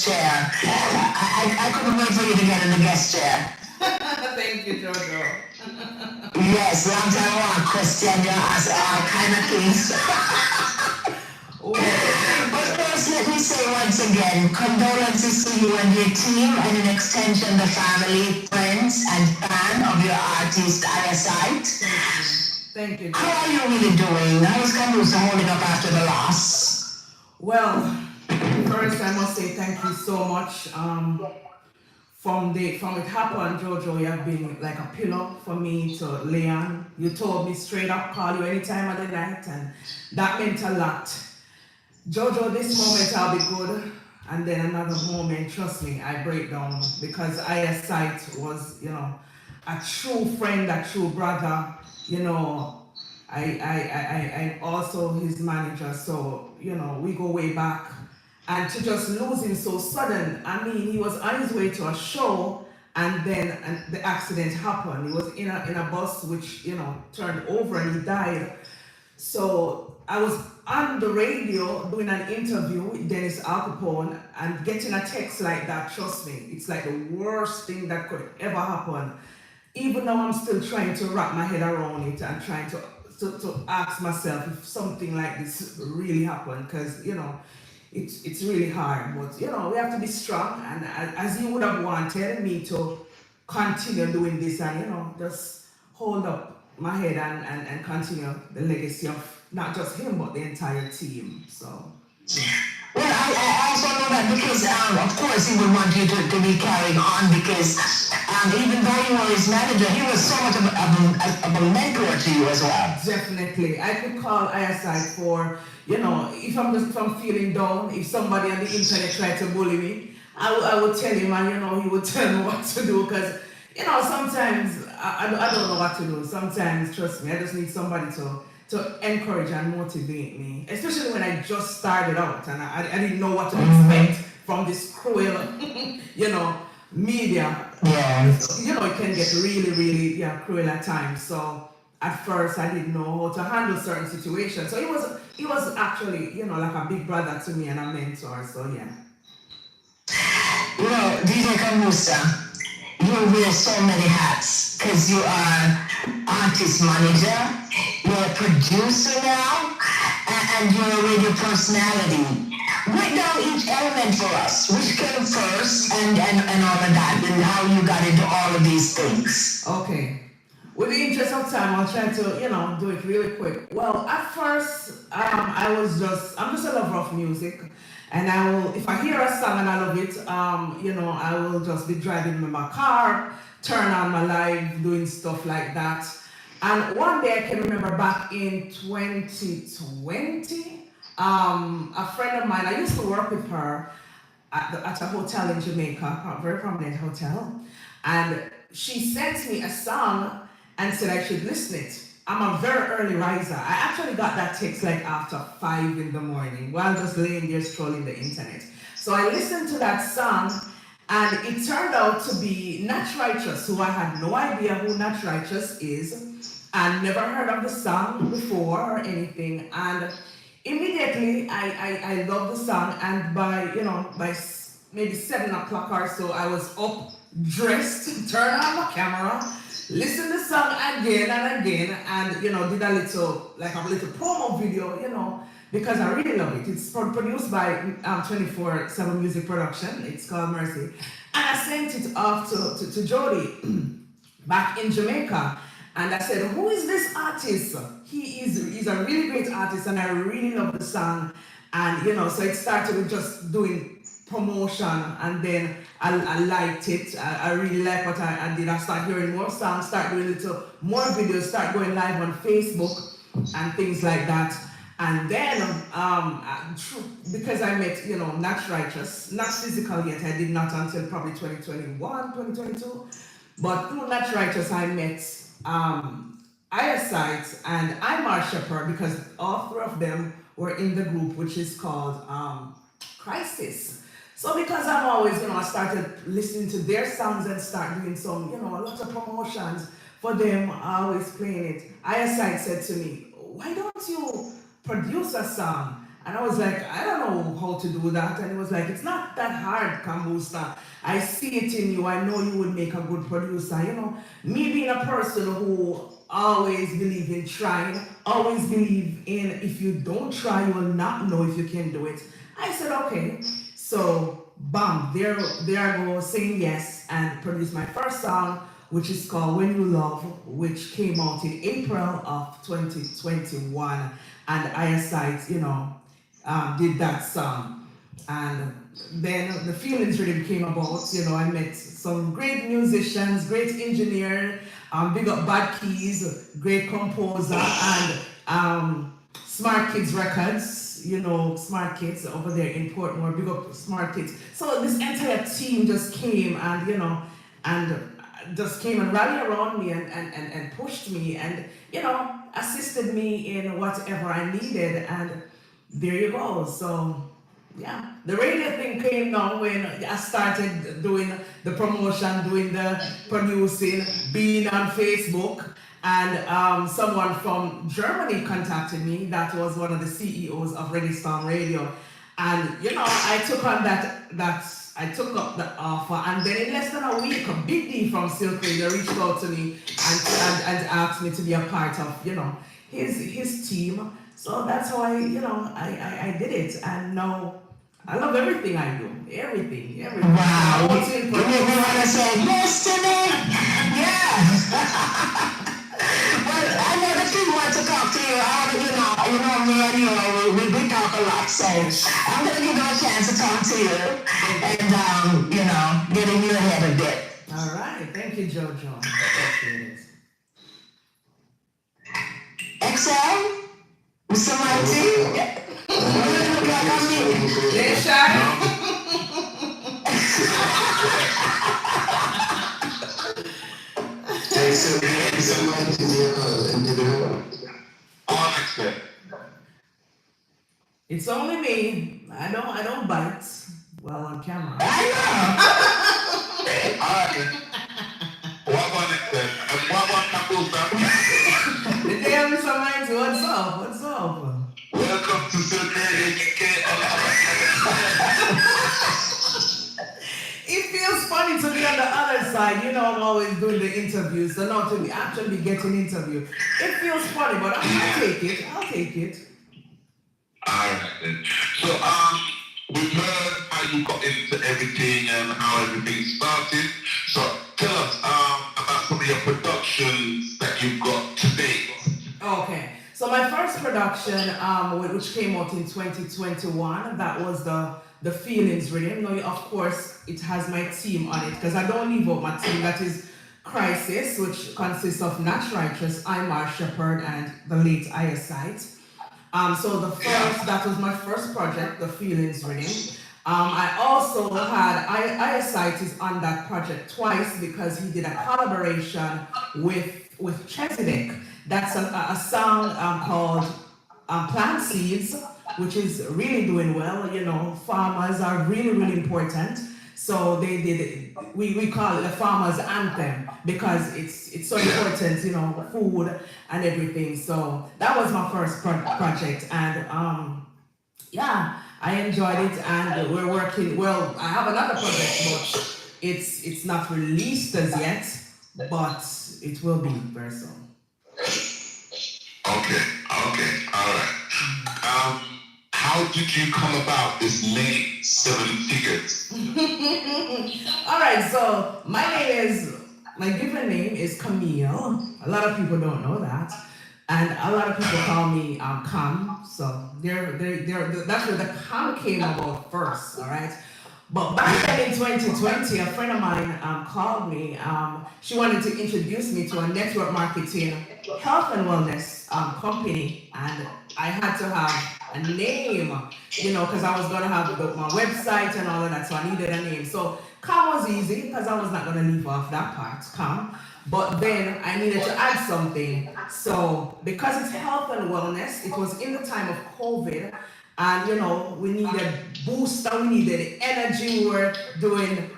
guest chair. I couldn't wait for you to get in the guest chair. Thank you, Jojo. Yes, long time I want to question you, ask all kind of things. Oh, thank But you. first, let me say once again, condolences to you and your team, and an extension the family, friends, and fan of your artist, Eyesight. Thank you. Thank you, How are Jojo. you really doing? How is Kambooster holding up after the loss? Well, first I must say thank you so much. From it happened, Jojo, you have been like a pillow for me to lay on. You told me straight up, call you any time of the night, and that meant a lot. Jojo, this moment I'll be good, and then another moment, trust me, I break down because Eyesight was, a true friend, a true brother. You know, I'm also his manager, so we go way back. And to just lose him so sudden, I mean, he was on his way to a show, and then the accident happened. He was in a bus which turned over, and he died. So I was on the radio doing an interview with Dennis Al Capone, and getting a text like that, trust me, it's like the worst thing that could ever happen. Even now, I'm still trying to wrap my head around it and trying to ask myself if something like this really happened, because it's really hard. But we have to be strong, and as you would have wanted me to continue doing this, and just hold up my head and continue the legacy of not just him but the entire team. So yeah. Well, I also know that because, of course, he would want you to be carrying on because even though you were his manager, he was so much of a mentor to you as well. Definitely. I could call Eyesight for, if I'm feeling down, if somebody on the internet tried to bully me, I would tell him, and he would tell me what to do, because sometimes I don't know what to do. Sometimes, trust me, I just need somebody to encourage and motivate me, especially when I just started out and I didn't know what to expect from this cruel, media. Yeah. It can get really, really, cruel at times. So at first I didn't know how to handle certain situations. So he was actually, like a big brother to me and a mentor. So yeah. DJ Kambooster, you wear so many hats because you are artist manager, you're a producer now, and you're a radio personality. Break down each element for us. Which came first and all of that, and how you got into all of these things. Okay. With the interest of time, I'll try to, do it really quick. Well, at first, I'm just a lover of music. And I will, if I hear a song and I love it, I will just be driving in my car, turn on my live, doing stuff like that. And one day I can remember back in 2020, a friend of mine, I used to work with her at a hotel in Jamaica, a very prominent hotel. And she sent me a song and said I should listen it. I'm a very early riser. I actually got that text like after 5 in the morning while just laying there scrolling the internet. So I listened to that song, and it turned out to be Natch Righteous, who I had no idea who Natch Righteous is, and never heard of the song before or anything. And immediately I loved the song, and by maybe 7 o'clock or so, I was up, dressed, turned on my camera, listen to the song again and again, and did a little promo video, because I really love it. It's produced by 24/7 Music Production. It's called Mercy, and I sent it off to Jody back in Jamaica, and I said, "Who is this artist? He's a really great artist, and I really love the song." And so it started with just doing promotion, and then I liked it. I really like what I did. I started hearing more songs, start doing little more videos, start going live on Facebook and things like that. And then because I met Natch Righteous, not physical yet, I did not until probably 2021, 2022. But through Natch Righteous I met Eyesight and Imar Shepherd, because all three of them were in the group which is called Crisis. So because I'm always, I started listening to their songs and start doing some, lots of promotions for them, always playing it. Eyesight said to me, "Why don't you produce a song And I was like, I don't know how to do that. And he was like, it's not that hard, Kambooster. I see it in you. I know you would make a good producer. You know, me being a person who always believe in trying, always believe in if you don't try, you will not know if you can do it. I said, okay. So, bam, there I go saying yes and produced my first song, which is called When You Love, which came out in April of 2021. And Eyesight, did that song. And then the feelings really came about. I met some great musicians, great engineer, big up Bad Keys, great composer, and Smart Kids Records, Smart Kids over there in Portmore, big up Smart Kids. So this entire team just came and just came and rallied around me and pushed me and, assisted me in whatever I needed. And there you go. So yeah, the radio thing came now when I started doing the promotion, doing the producing, being on Facebook, and someone from Germany contacted me. That was one of the CEOs of Reggae Storm Radio, and I took on I took up the offer, and then in less than a week, a Big D from Silk Radio reached out to me and asked me to be a part of his team. So that's how I did it, and now I love everything I do. Everything. Wow. You make me want to say yes to me? Yeah. Well, I know that people want to talk to you. Me and you, we talk a lot. So I'm going to give you a chance to talk to you and, get in your head a bit. All right. Thank you, JoJo. Appreciate it. Excel? Mr. Mighty? Look like I'm me. They're shy. It's only me. I don't bite while on camera. I Alright. What about next then? And what about Kambooster? The day Mr. Mighty, what's up? Welcome to Silk Radio UK. It feels funny to be on the other side. I'm always doing the interviews, so not to be actually getting interviewed. It feels funny, but I'll take it. Alright then. So we've heard how you got into everything and how everything started. So tell us about some of your productions that you've got to date. Okay. So my first production, which came out in 2021, that was the Feelings Rhythm. Now, of course, it has my team on it because I don't leave out my team. That is Crisis, which consists of Natch Righteous, Imar Shepherd, and the late Eyesight. So that was my first project, the Feelings Rhythm. I also had Eyesight is on that project twice because he did a collaboration with Chesedek. That's a song called Plant Seeds, which is really doing well. Farmers are really, really important. So they did, we call it the farmer's anthem because it's so important, food and everything. So that was my first project, and I enjoyed it, and we're working. Well, I have another project, but it's not released as yet, but it will be very soon. Okay, all right. How did you come about this late 7 figures? All right, so my given name is Camille. A lot of people don't know that, and a lot of people call me Cam. So that's where the Cam came about first. All right. But back then in 2020, a friend of mine called me. She wanted to introduce me to a network marketing health and wellness company, and I had to have a name, because I was gonna have my website and all of that, so I needed a name. So Cam was easy because I was not gonna leave off that part, Cam. But then I needed to add something. So because it's health and wellness, it was in the time of COVID. And we needed booster, we needed energy. We were doing,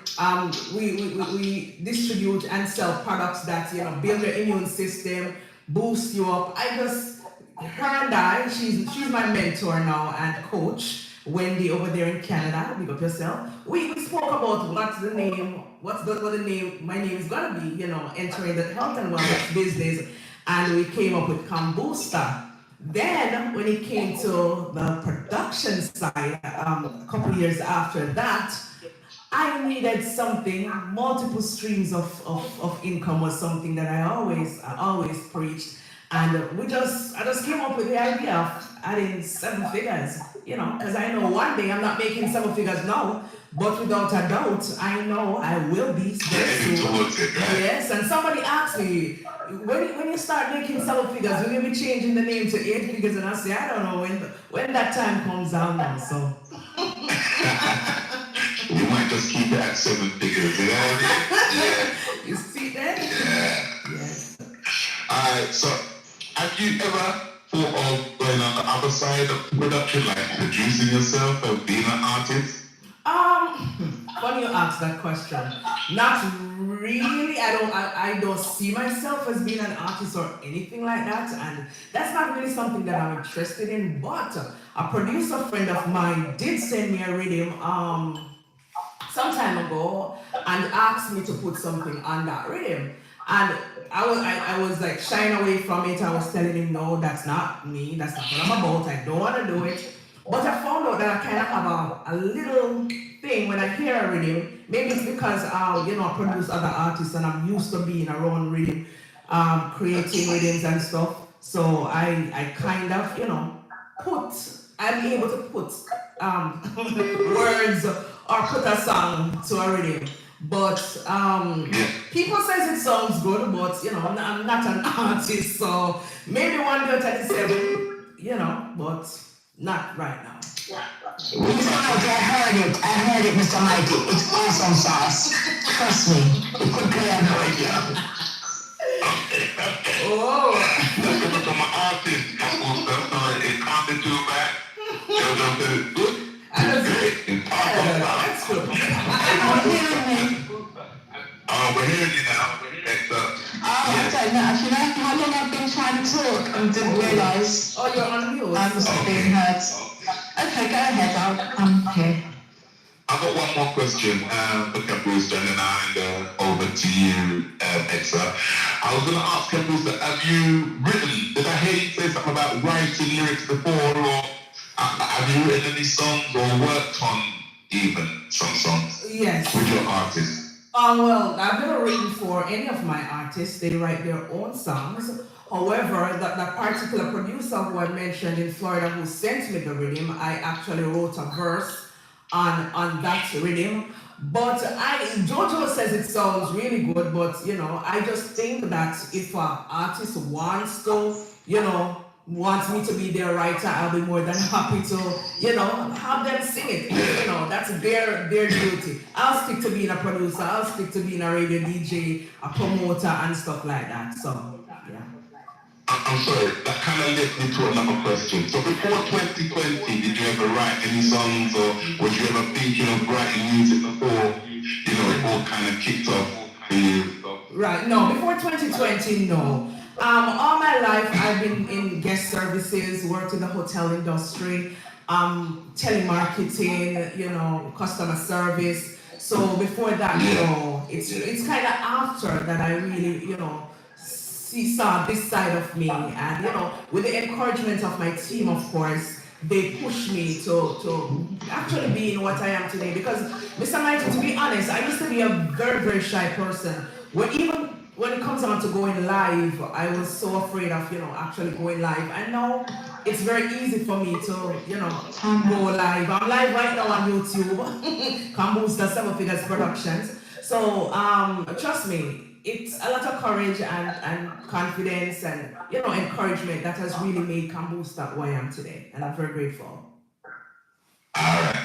we distribute and sell products that build your immune system, boost you up. I just her and I, she's my mentor now and coach, Wendy over there in Canada. Big up yourself. We spoke about what the name, my name is gonna be, entering the health and wellness business, and we came up with Kambooster. Then, when it came to the production side, a couple of years after that, I needed something. Multiple streams of income was something that I always preached, and I just came up with the idea of adding seven figures. Because I know one day I'm not making seven figures now, but without a doubt, I know I will be very Heading soon. towards it, right? Yes, and somebody asked me, when you start making seven figures, will you be changing the name to eight figures? And I say, I don't know when that time comes down now. So You might just keep it at seven figures, you know what I mean? Yeah. you see that? Yeah. Yes. Alright, so have you ever thought of going on the other side of production, like producing yourself or being an artist? Funny you ask that question. Not really. I don't see myself as being an artist or anything like that, and that's not really something that I'm interested in. But a producer friend of mine did send me a rhythm some time ago and asked me to put something on that rhythm. And I was like shying away from it. I was telling him, no, that's not me. That's not what I'm about. I don't want to do it. But I found out that I kind of have a little thing when I hear a rhythm. Maybe it's because I produce other artists and I'm used to being around rhythm, creating rhythms and stuff. So I kind of, I'm able to put words or put a song to a rhythm. But people says it sounds good, but I'm not an artist, so maybe one day at the seven, but not right now. Mr. Mikey, I heard it, Mr. Mikey. It's awesome sauce. Trust me. It could play on the radio. Oh, That's coming from an artist. It can't be too bad. It's good. It's awesome. that's good. I'm hearing me. Oh, we're hearing you now. I don't know. How long I've been trying to talk and didn't realise Oh, you're on mute. I wasn't being heard. Okay, go ahead. I'm here. I've got one more question for Kambooster, and then I'll hand over to you, Exa. I was going to ask Kambooster, have you written, did I hear you say something about writing lyrics before, or have you written any songs or worked on even some songs Yes. with your artists? Well, I've never written for any of my artists. They write their own songs. However, that particular producer who I mentioned in Florida who sent me the rhythm, I actually wrote a verse on that rhythm. But Jojo says it sounds really good, but I just think that if an artist wants to, wants me to be their writer, I'll be more than happy to, have them sing it. That's their duty. I'll stick to being a producer, I'll stick to being a radio DJ, a promoter and stuff like that. So yeah. I'm sorry, that kind of led me to another question. So before 2020, did you ever write any songs, or was you ever thinking of writing music before, it all kind of kicked off for you? Right, no, before 2020, no. All my life I've been in guest services, worked in the hotel industry, telemarketing, customer service. So before that, it's kind of after that I really, saw this side of me, and with the encouragement of my team, of course, they pushed me to actually be in what I am today. Because Mr. Michael, to be honest, I used to be a very, very shy person. Even when it comes down to going live, I was so afraid of actually going live. And now it's very easy for me to go live. I'm live right now on YouTube, Kambooster 7 Figures Productions. So trust me, it's a lot of courage and confidence and encouragement that has really made Kambooster who I am today, and I'm very grateful. Alright,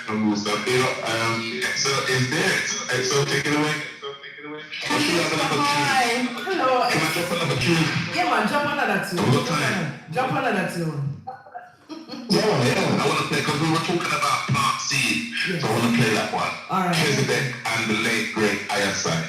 Kambooster. Exa is there. Exa, take it away. Hi. Hello. Can I jump another tune? Yeah, man, jump another tune. What time? Jump another tune. Yeah. I want to play, because we were talking about Plant Seed, so I want to play that one. Alright. President and the late great Ayasai.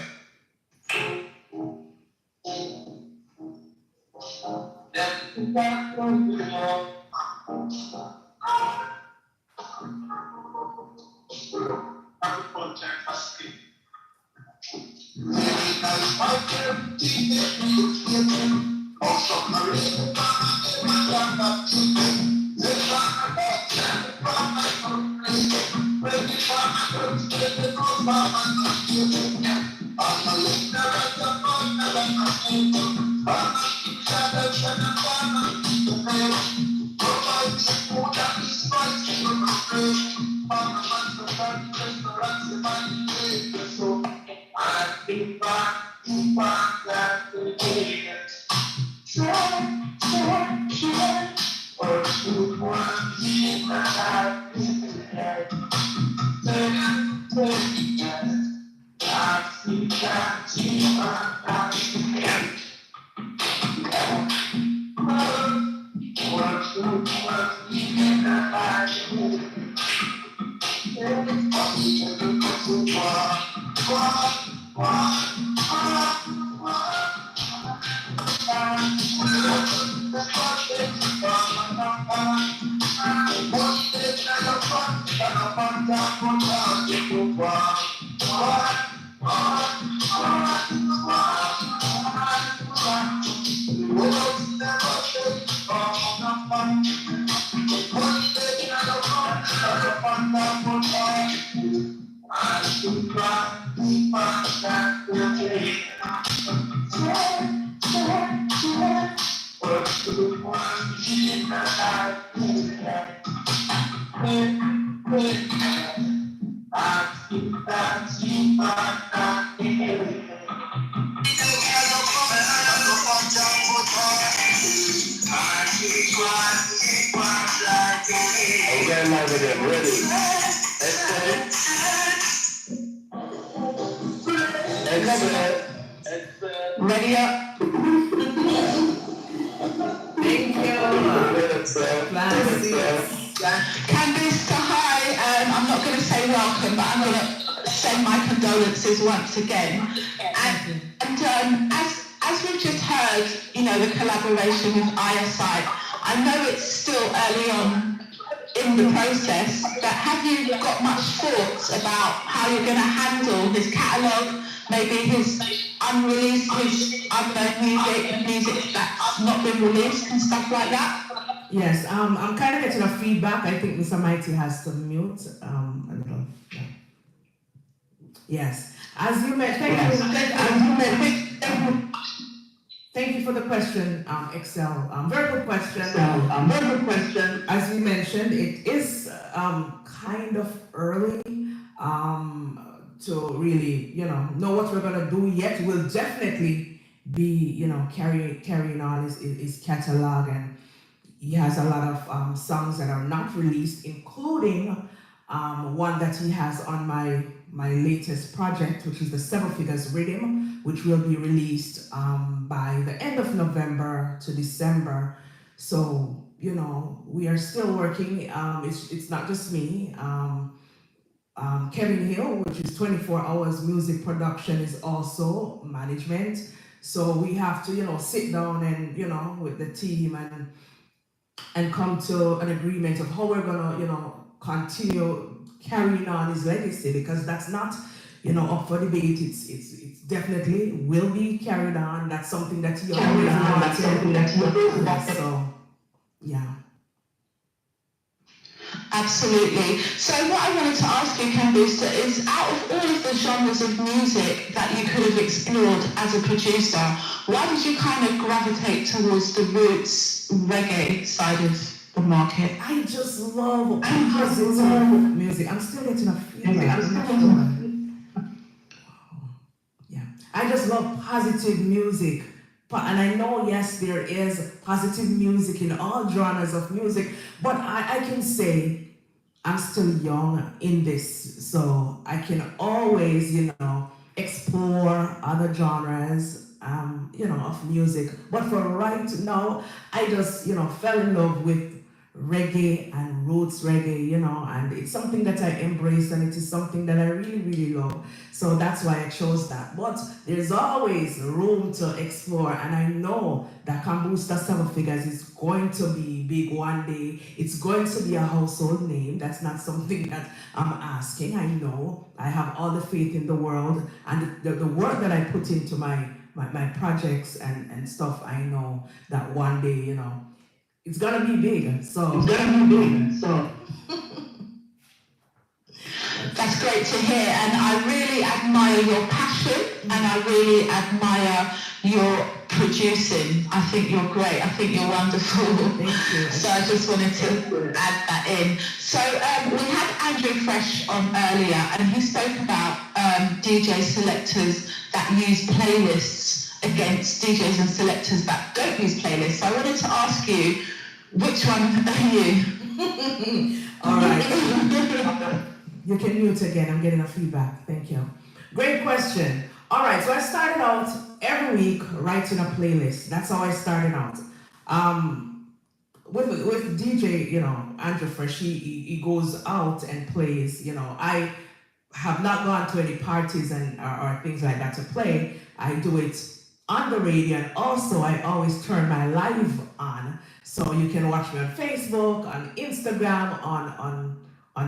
Ready up. Thank you. Kambooster, hi. I'm not going to say welcome, but I'm going to send my condolences once again. And as we've just heard, you know, the collaboration with ISI, I know it's still early on in the process, but have you got much thoughts about how you're going to handle his catalogue, maybe his unreleased, his unknown music that's not been released and stuff like that? Yes, I'm kind of getting a feedback. I think Mr. Mighty has to mute a little. Yeah. Yes, as you mentioned, thank you for the question, Excel. Very good question. As we mentioned, it is kind of early to really, know what we're gonna do yet. We'll definitely be, carrying on his catalog, and he has a lot of songs that are not released, including one that he has on my latest project, which is the Seven Figures Rhythm, which will be released by the end of November to December. So, we are still working. It's not just me. Kevin Hill, which is 24 Hours Music Production, is also management. So we have to, sit down and, with the team and come to an agreement of how we're gonna, continue carrying on his legacy, because that's not, up for debate. It's definitely will be carried on. That's something that he always wanted. So, yeah. Absolutely. So what I wanted to ask you, Kambooster, is out of all of the genres of music that you could have explored as a producer, why did you kind of gravitate towards the roots reggae side of the market? I just love positive music. I'm still getting a feeling. Yeah. I just love positive music. And I know, yes, there is positive music in all genres of music, but I can say I'm still young in this, so I can always, explore other genres, of music. But for right now, I just, fell in love with reggae and roots reggae, you know, and it's something that I embrace and it is something that I really, really love. So that's why I chose that. But there's always room to explore, and I know that Kambooster Seven Figures is going to be big one day. It's going to be a household name. That's not something that I'm asking. I know. I have all the faith in the world, and the work that I put into my projects and stuff, I know that one day, you know, it's gonna be big. So That's great to hear, and I really admire your passion, and I really admire your producing. I think you're great. I think you're wonderful. Thank you. So I just wanted to add that in. So we had Andrew Fresh on earlier, and he spoke about DJ selectors that use playlists against DJs and selectors that don't use playlists. So I wanted to ask you, which one are you? All right. You can mute again. I'm getting a feedback. Thank you. Great question. All right. So I started out every week writing a playlist. That's how I started out. With DJ, you know, Andrew Fresh, he goes out and plays. You know, I have not gone to any parties and or things like that to play. I do it on the radio, and also I always turn my live on, so you can watch me on Facebook, on Instagram, on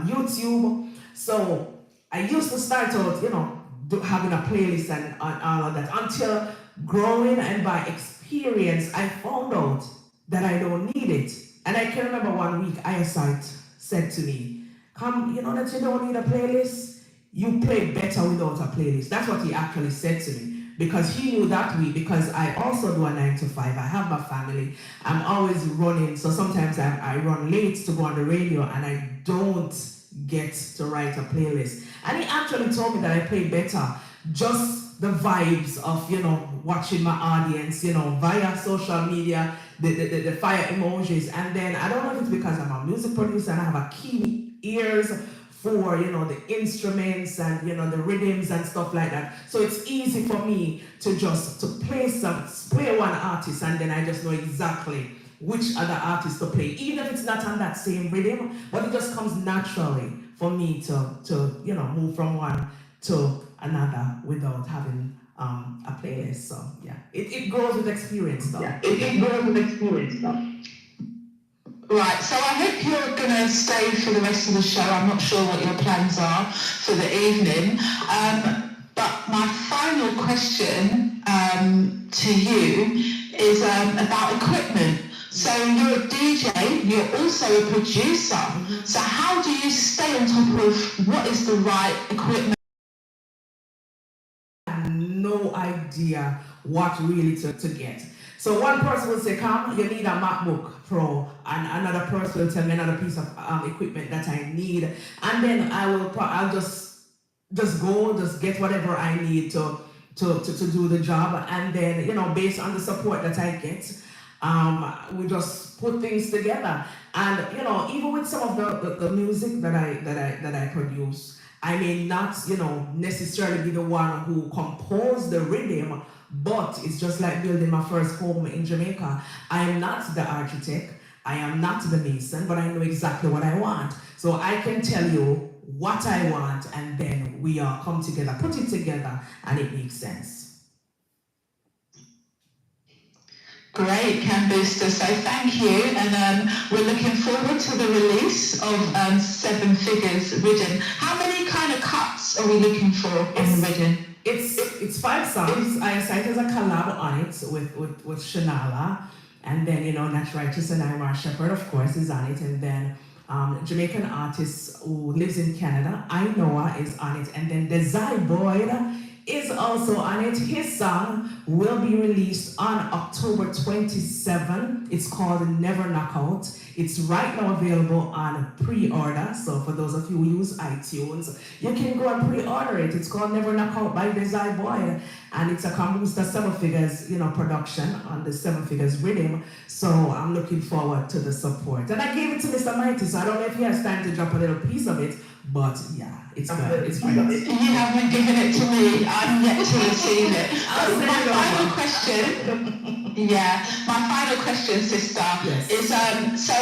YouTube. So I used to start out, you know, having a playlist and all of that, until growing and by experience, I found out that I don't need it. And I can remember one week, Eyesight said to me, "Come, you know that you don't need a playlist? You play better without a playlist." That's what he actually said to me, because he knew that week, because I also do a 9 to 5. I have my family. I'm always running. So sometimes I run late to go on the radio, and I don't get to write a playlist. And he actually told me that I play better, just the vibes of, you know, watching my audience, you know, via social media, the fire emojis. And then I don't know if it's because I'm a music producer and I have a keen ears for, you know, the instruments and, you know, the rhythms and stuff like that. So it's easy for me to just play one artist, and then I just know exactly which other artist to play, even if it's not on that same rhythm, but it just comes naturally for me to you know, move from one to another without having a playlist. So yeah, it grows with experience though. Yeah, it grows with experience though. Right, so I hope you're going to stay for the rest of the show. I'm not sure what your plans are for the evening. But my final question to you is about equipment. So you're a DJ, you're also a producer. Mm-hmm. So how do you stay on top of what is the right equipment? I have no idea what really to get. So one person will say, "Come, you need a MacBook Pro," and another person will tell me another piece of equipment that I need, and then I'll just get whatever I need to do the job, and then, you know, based on the support that I get, we just put things together. And, you know, even with some of the music that I produce, I may not, you know, necessarily be the one who composed the rhythm, but it's just like building my first home in Jamaica. I am not the architect, I am not the mason, but I know exactly what I want. So I can tell you what I want, and then we all come together, put it together, and it makes sense. Great, Kambooster. So thank you, and we're looking forward to the release of Seven Figures Ridden. How many kind of cuts are we looking for on the Ridden? It's 5 songs. I cited a collab on it with Shanala, and then, you know, Nat Righteous and Imar Shepherd, of course, is on it, and then Jamaican artist who lives in Canada, Ainoa, is on it, and then Desai Boyd is also on it. His song will be released on October 27. It's called Never Knockout. It's right now available on pre-order. So for those of you who use iTunes, you can go and pre-order it. It's called Never Knockout by Desai Boyd. And it's a Kambooster 7 Figures, you know, production on the 7 Figures rhythm. So I'm looking forward to the support. And I gave it to Mr. Mighty, so I don't know if he has time to drop a little piece of it, but yeah, it's good. It's great. You haven't given it to me. I'm yet to receive it. My final question Yeah, my final question, sister, Yes. is so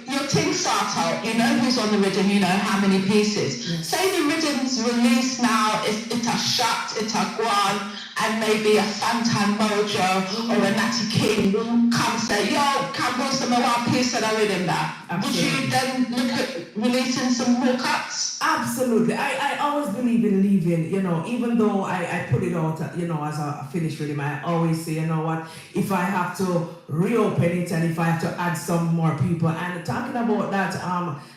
your thing start out, you know who's on the rhythm, you know how many pieces. Yes. Say the rhythm's released now, it's a shot, it's a guan, and maybe a Fantan Mojo or a Natty King come say, yo, Kambooster, I want a piece of the rhythm now. Would you then look at releasing some more cuts? Absolutely. I always believe in leaving, even though I put it out, as a finished rhythm, I always say, you know what, if I have to reopen it and if I have to add some more people. And talking about that,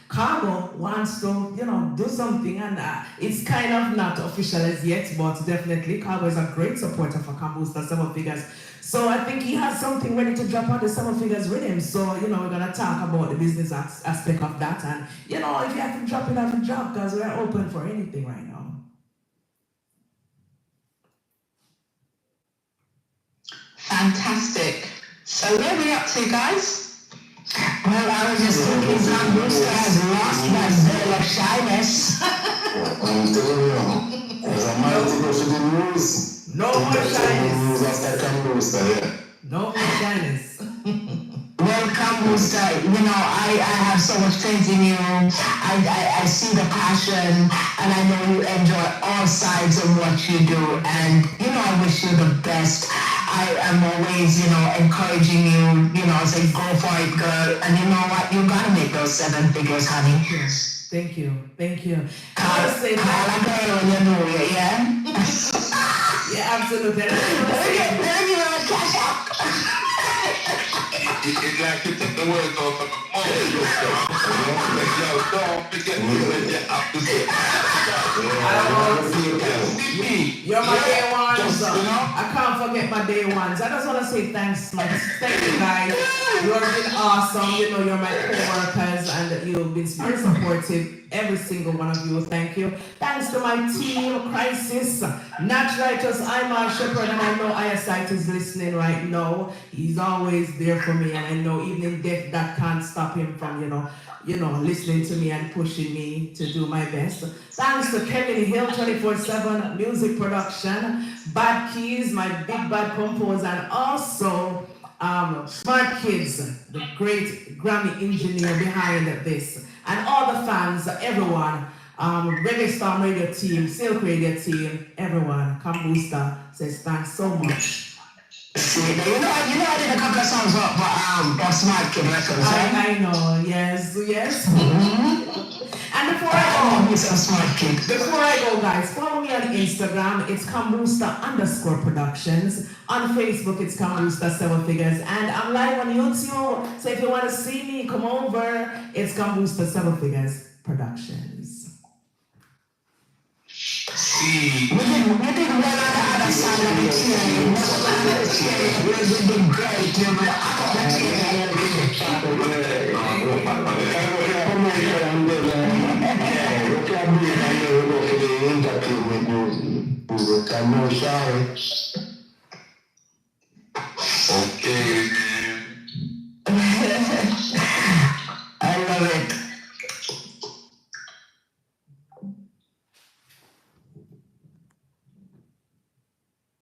Cargo wants to, do something, and it's kind of not official as yet, but definitely Cargo is a great supporter for Kambooster Summer Figures. So I think he has something ready to drop on the Summer Figures rhythm. So, we're going to talk about the business aspect of that. And, if you have to drop it, have to drop, because we're open for anything right now. Fantastic. So where are we up to, guys? Well, I was just thinking Kambooster has lost that veil of shyness. I'm telling you, as a man to go to the news, No more shyness. after Kambooster, yeah. No more shyness. Well, Kambooster, I have so much faith in you. I see the passion, and I know you enjoy all sides of what you do. And, I wish you the best. I am always, encouraging you, say, go for it, girl. And you know what? You gotta make those 7 figures, honey. Yes. Thank you. Call a girl when you know it, yeah? Yeah, absolutely. Let me cash out. It's like you take the words off of my mouth. Yo, don't forget me when you're up to say. You're my day ones. I can't forget my day ones. I just want to say thanks, thank you guys. You have been awesome. You're my co-workers, and you've been very supportive. Every single one of you, thank you. Thanks to my team, Crisis, Naturalitus, I'm Shepherd, and I know Eyesight is listening right now. He's always there for me, and I know even in death that can't stop him from, listening to me and pushing me to do my best. Thanks to Kevin Hill, 24/7 music production, Bad Keys, my big bad composer, and also Smart Kids, the great Grammy engineer behind this, and all the fans, everyone, Reggae Storm Radio team, Silk Radio team, everyone, Kambooster says thanks so much. See, I did a couple of songs for Smart Kid Records, right? I know, yes. And before I go, guys, follow me on Instagram. It's Kambooster_productions. On Facebook, it's Kambooster 7 Figures. And I'm live on YouTube. So if you want to see me, come over. It's Kambooster 7 Figures Productions. See. We did well on the other side of the chain. We did great. Okay.